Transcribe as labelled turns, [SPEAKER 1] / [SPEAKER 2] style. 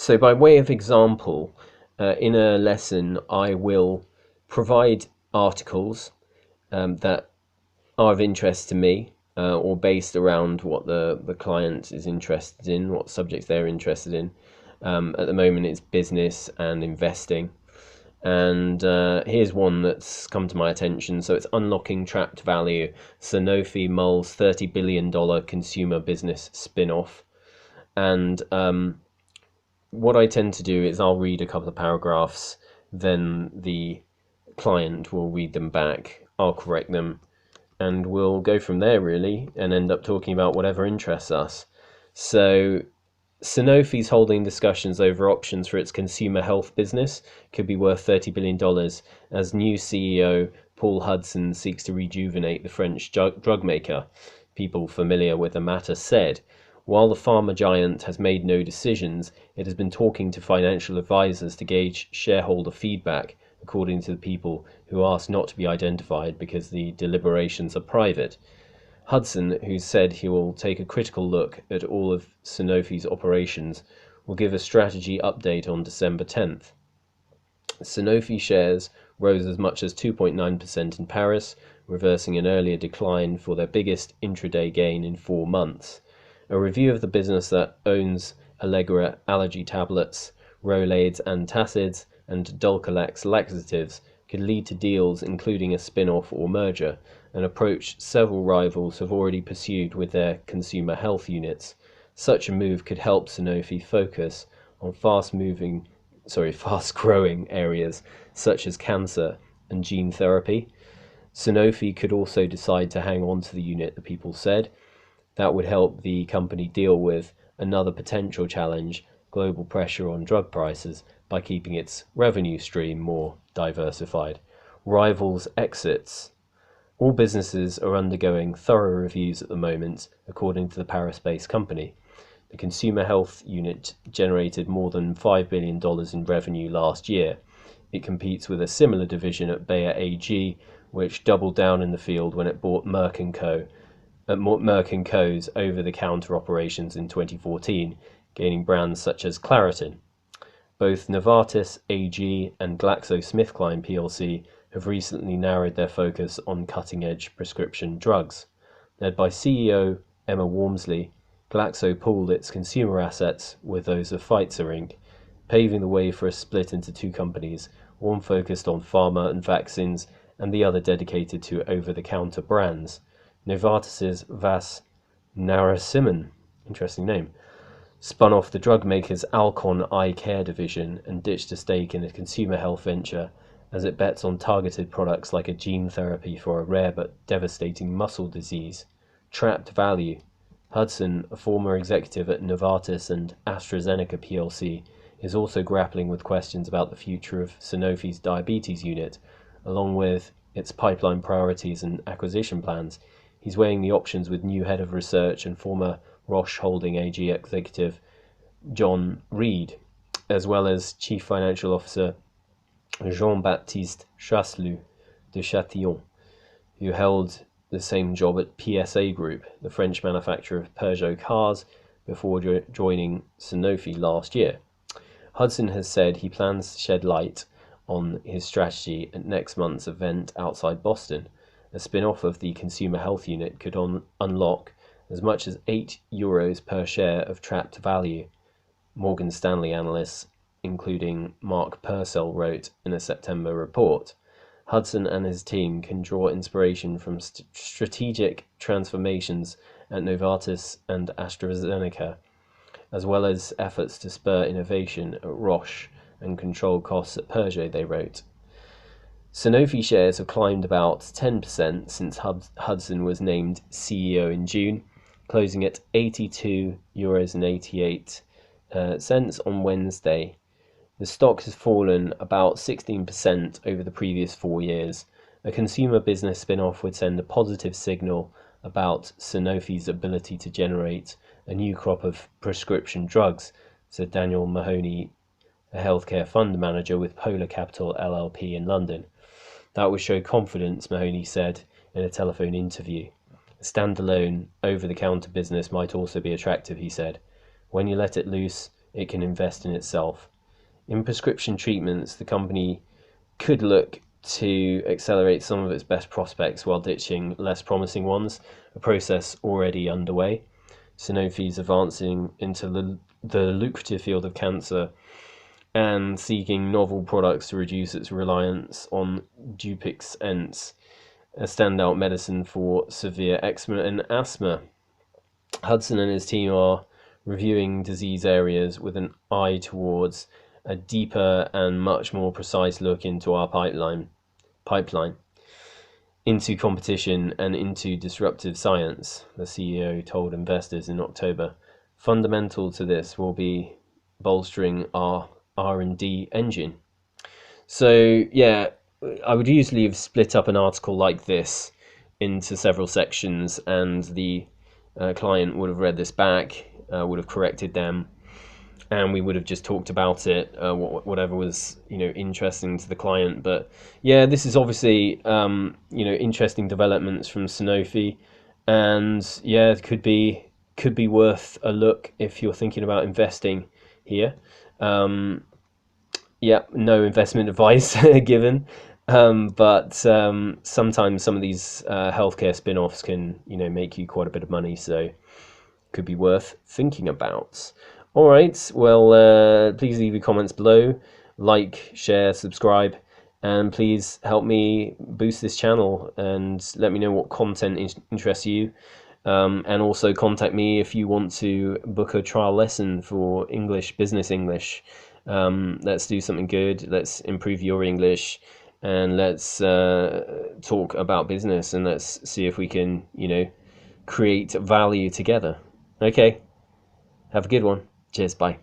[SPEAKER 1] So by way of example, in a lesson, I will provide articles that are of interest to me or based around what the client is interested in, what subjects they're interested in. At the moment, it's business and investing. And here's one that's come to my attention. So it's Unlocking Trapped Value, Sanofi mulls $30 billion consumer business spin-off. And what I tend to do is I'll read a couple of paragraphs, then the client will read them back, I'll correct them, and we'll go from there really and end up talking about whatever interests us. So Sanofi's holding discussions over options for its consumer health business, could be worth $30 billion, as new CEO Paul Hudson seeks to rejuvenate the French drug maker. People familiar with the matter said, while the pharma giant has made no decisions, it has been talking to financial advisors to gauge shareholder feedback, according to the people who asked not to be identified because the deliberations are private. Hudson, who said he will take a critical look at all of Sanofi's operations, will give a strategy update on December 10th. Sanofi shares rose as much as 2.9% in Paris, reversing an earlier decline for their biggest intraday gain in 4 months. A review of the business that owns Allegra allergy tablets, Rolaids antacids, and Dulcolax laxatives could lead to deals including a spin-off or merger, an approach several rivals have already pursued with their consumer health units. Such a move could help Sanofi focus on fast-growing areas such as cancer and gene therapy. Sanofi could also decide to hang on to the unit, the people said. That would help the company deal with another potential challenge, global pressure on drug prices, by keeping its revenue stream more diversified. Rivals exits. All businesses are undergoing thorough reviews at the moment, according to the Paris-based company. The consumer health unit generated more than $5 billion in revenue last year. It competes with a similar division at Bayer AG, which doubled down in the field when it bought Merck & Co.'s over-the-counter operations in 2014, gaining brands such as Claritin. Both Novartis AG and GlaxoSmithKline plc have recently narrowed their focus on cutting-edge prescription drugs. Led by CEO Emma Walmsley, Glaxo pooled its consumer assets with those of Pfizer Inc., paving the way for a split into 2 companies, one focused on pharma and vaccines and the other dedicated to over-the-counter brands. Novartis's Vas Narasimhan, interesting name, spun off the drug maker's Alcon eye care division and ditched a stake in a consumer health venture as it bets on targeted products like a gene therapy for a rare but devastating muscle disease. Trapped value. Hudson, a former executive at Novartis and AstraZeneca plc, is also grappling with questions about the future of Sanofi's diabetes unit, along with its pipeline priorities and acquisition plans. He's weighing the options with new head of research and former Roche Holding AG executive John Reed, as well as Chief Financial Officer Jean-Baptiste Chasseloup de Châtillon, who held the same job at PSA Group, the French manufacturer of Peugeot cars, before joining Sanofi last year. Hudson has said he plans to shed light on his strategy at next month's event outside Boston. A spin-off of the consumer health unit could unlock as much as €8 per share of trapped value, Morgan Stanley analysts, including Mark Purcell, wrote in a September report. Hudson and his team can draw inspiration from strategic transformations at Novartis and AstraZeneca, as well as efforts to spur innovation at Roche and control costs at Peugeot, they wrote. Sanofi shares have climbed about 10% since Hudson was named CEO in June, closing at €82.88 on Wednesday. The stock has fallen about 16% over the previous 4 years. A consumer business spin-off would send a positive signal about Sanofi's ability to generate a new crop of prescription drugs, said Daniel Mahoney, a healthcare fund manager with Polar Capital LLP in London. That would show confidence, Mahoney said in a telephone interview. A standalone, over-the-counter business might also be attractive, he said. When you let it loose, it can invest in itself. In prescription treatments, the company could look to accelerate some of its best prospects while ditching less promising ones, a process already underway. Sanofi is advancing into the lucrative field of cancer and seeking novel products to reduce its reliance on Dupixent, a standout medicine for severe eczema and asthma. Hudson and his team are reviewing disease areas with an eye towards a deeper and much more precise look into our pipeline, into competition and into disruptive science, the CEO told investors in October. Fundamental to this will be bolstering our R&D engine. So yeah, I would usually have split up an article like this into several sections, and the client would have read this back, would have corrected them, and we would have just talked about it, whatever was interesting to the client. But yeah, this is obviously interesting developments from Sanofi, and yeah, it could be worth a look if you're thinking about investing here. Yeah, no investment advice given. But sometimes some of these healthcare spin-offs can, make you quite a bit of money, so could be worth thinking about. All right, well, please leave your comments below, like, share, subscribe, and please help me boost this channel and let me know what content interests you. And also contact me if you want to book a trial lesson for English, business English. Let's do something good. Let's improve your English, and let's talk about business, and let's see if we can, create value together. Okay, have a good one. Cheers, bye.